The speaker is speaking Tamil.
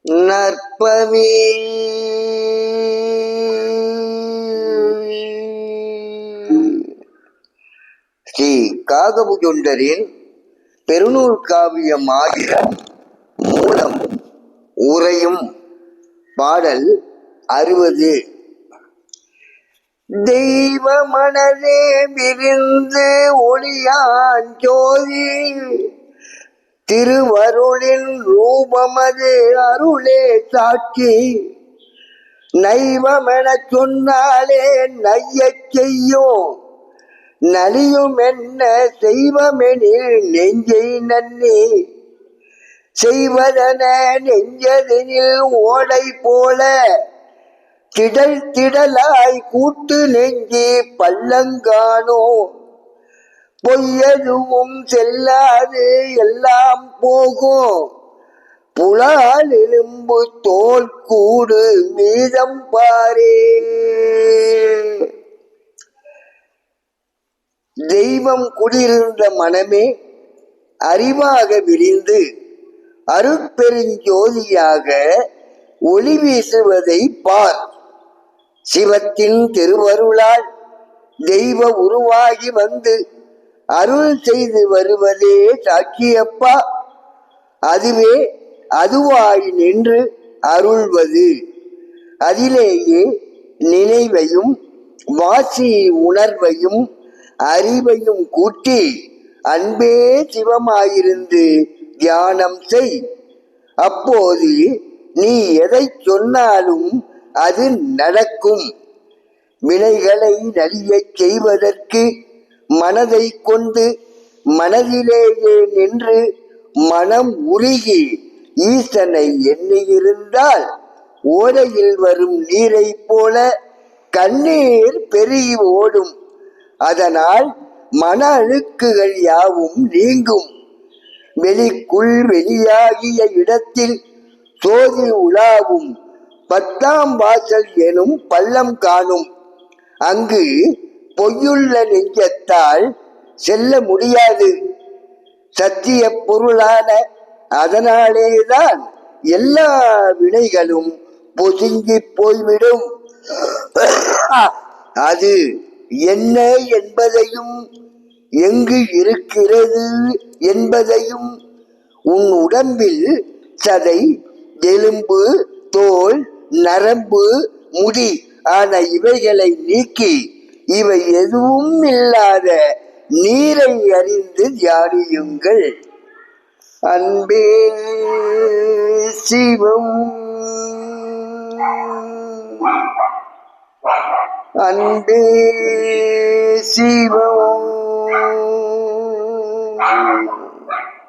நற்பவி ஸ்ரீ காகபுஜுண்டரின் பெருநூல் காவியம் ஆயிரம் மூலம் உரையும் பாடல் 60. தெய்வ மனதே விரிந்து ஒளியான் ஜோதி திருவருளின் ரூபமது அருளே சாட்சி நைவமென சொன்னாலே நையச் செய்யும் நலியும் என்ன செய்வமெனில் நெஞ்சை நன்னி செய்வதன நெஞ்சதெனில் ஓடை போல திடல் திடலாய் கூட்டு நெஞ்சி பள்ளங்கானோ பொய்யதுவும் செல்லாது எல்லாம் போகும் புலால் எலும்பு தோல் கூடு மீதம் பாரே. தெய்வம் குடியிருந்த மனமே அறிவாக விரிந்து அருட்பெருஞ்சோதியாக ஒளி வீசுவதை பார். சிவத்தின் திருவருளால் தெய்வ உருவாகி வந்து அருள் செய்து வருவதே சாட்சியப்பா. அதுவே அதுவாய் நின்று அருள்வது. அதிலேயே நினைவையும் வாசி உணர்வையும் அறிவையும் கூட்டி அன்பே சிவமாயிருந்து தியானம் செய். அப்போது நீ எதை சொன்னாலும் அது நடக்கும். வினைகளை நலியச் செய்வதற்கு மனதை கொண்டு மனதிலேயே நின்று மனம் உருகி ஈசனை எண்ணியிருந்தால் ஓடையில் வரும் நீரை போல கண்ணீர் பெருகி ஓடும். அதனால் மன அழுக்குகள் யாவும் நீங்கும். வெளிக்குள் வெளியாகிய இடத்தில் சோதி உலாவும் 10ஆம் வாசல் எனும் பள்ளம் காணும். அங்கு பொய்யுள்ள நெஞ்சத்தால் செல்ல முடியாது. சத்திய பொருளான அதனாலேதான் எல்லா வினைகளும் பொசுங்கி போய்விடும். அது என்ன என்பதையும் எங்கு இருக்கிறது என்பதையும் உன் உடம்பில் சதை எலும்பு தோல் நரம்பு முடி ஆன இவைகளை நீக்கி இவை எதுவும் இல்லாத நீரை அறிந்து தியானியுங்கள். அன்பே சிவம் அன்பே சிவம்